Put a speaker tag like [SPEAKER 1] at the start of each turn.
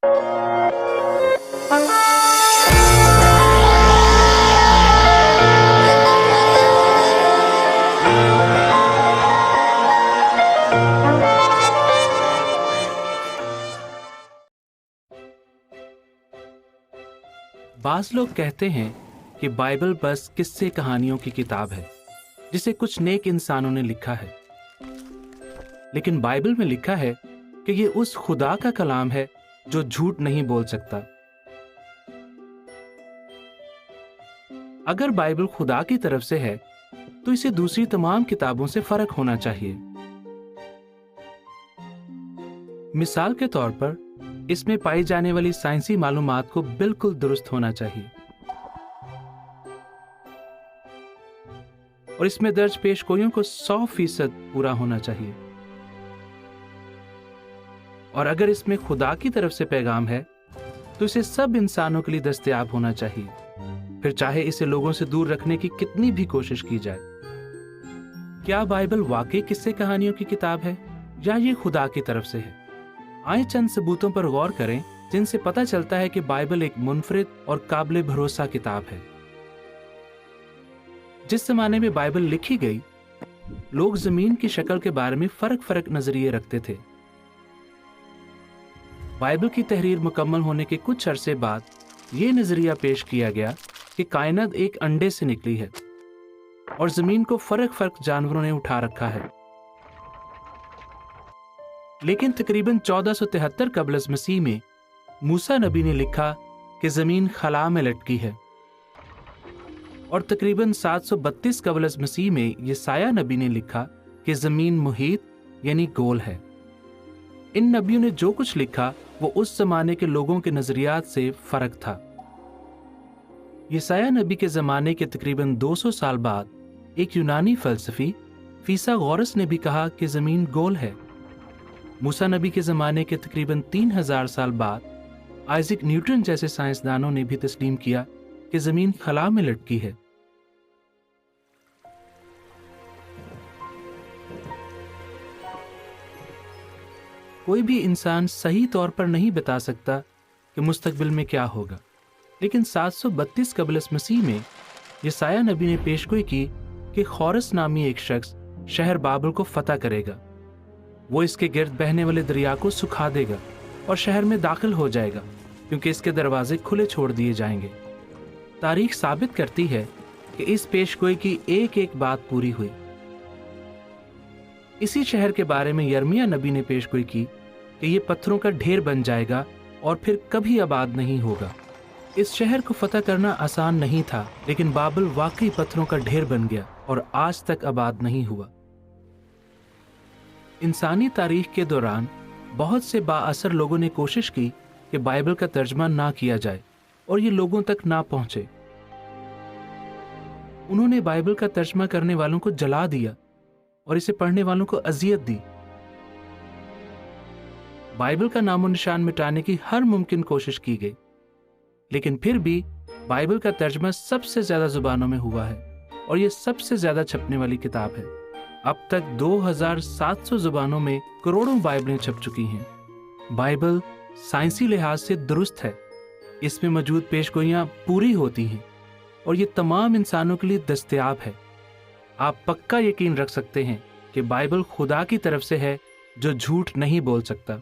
[SPEAKER 1] बाज लोग कहते हैं कि बाइबल बस किस्से कहानियों की किताब है जिसे कुछ नेक इंसानों ने लिखा है, लेकिन बाइबल में लिखा है कि ये उस खुदा का कलाम है जो झूठ नहीं बोल सकता। अगर बाइबल खुदा की तरफ से है तो इसे दूसरी तमाम किताबों से फर्क होना चाहिए। मिसाल के तौर पर इसमें पाई जाने वाली साइंसी मालूमात को बिल्कुल दुरुस्त होना चाहिए और इसमें दर्ज पेशगोइयों को 100% पूरा होना चाहिए। और अगर इसमें खुदा की तरफ से पैगाम है तो इसे सब इंसानों के लिए दस्तयाब होना चाहिए, फिर चाहे इसे लोगों से दूर रखने की कितनी भी कोशिश की जाए। क्या बाइबल वाकई किस्से कहानियों की किताब है या ये खुदा की तरफ से है? आइए चंद सबूतों पर गौर करें जिनसे पता चलता है कि बाइबल एक मुनफरिद और काबिल भरोसा किताब है। जिस जमाने में बाइबल लिखी गई, लोग जमीन की शक्ल के बारे में फर्क नजरिए रखते थे। बाइबल की तहरीर मुकम्मल होने के कुछ अरसे बाद यह नजरिया पेश किया गया कि कायनात एक अंडे से निकली है और जमीन को फर्क जानवरों ने उठा रखा है। लेकिन तकरीबन 1473 कबल मसीह में मूसा नबी ने लिखा कि जमीन खला में लटकी है और तकरीबन 732 कबल मसीह में यसाया नबी ने लिखा कि जमीन मुहीत यानी गोल है। इन नबियों ने जो कुछ लिखा वो उस जमाने के लोगों के नजरियात से फर्क था। यसाया नबी के जमाने के तकरीबन 200 साल बाद एक यूनानी फलसफी फिसागोरस ने भी कहा कि जमीन गोल है। मूसा नबी के ज़माने के तकरीबन 3000 साल बाद आइजैक न्यूटन जैसे साइंसदानों ने भी तस्लीम किया कि ज़मीन खला में लटकी है। कोई भी इंसान सही तौर पर नहीं बता सकता कि मुस्तकबिल में क्या होगा, लेकिन 732 कबल मसीह में यसाया नबी ने पेशगोई की कि खौरस नामी एक शख्स शहर बाबल को फतह करेगा। वो इसके गिर्द बहने वाले दरिया को सुखा देगा और शहर में दाखिल हो जाएगा क्योंकि इसके दरवाजे खुले छोड़ दिए जाएंगे। तारीख साबित करती है कि इस पेशगोई की एक एक बात पूरी हुई। इसी शहर के बारे में यर्मिया नबी ने पेशगोई की कि ये पत्थरों का ढेर बन जाएगा और फिर कभी आबाद नहीं होगा। इस शहर को फतह करना आसान नहीं था, लेकिन बाबल वाकई पत्थरों का ढेर बन गया और आज तक आबाद नहीं हुआ। इंसानी तारीख के दौरान बहुत से बाअसर लोगों ने कोशिश की कि बाइबल का तर्जमा ना किया जाए और ये लोगों तक ना पहुंचे। उन्होंने बाइबल का तर्जमा करने वालों को जला दिया और इसे पढ़ने वालों को अजियत दी। बाइबल का नामो निशान मिटाने की हर मुमकिन कोशिश की गई, लेकिन फिर भी बाइबल का तर्जमा सबसे ज्यादा जुबानों में हुआ है और यह सबसे ज्यादा छपने वाली किताब है। अब तक 2700 जुबानों में करोड़ों बाइबलें छप चुकी हैं। बाइबल साइंसी लिहाज से दुरुस्त है, इसमें मौजूद पेशगोइयां पूरी होती हैं और ये तमाम इंसानों के लिए दस्तयाब है। आप पक्का यकीन रख सकते हैं कि बाइबल खुदा की तरफ से है जो झूठ नहीं बोल सकता।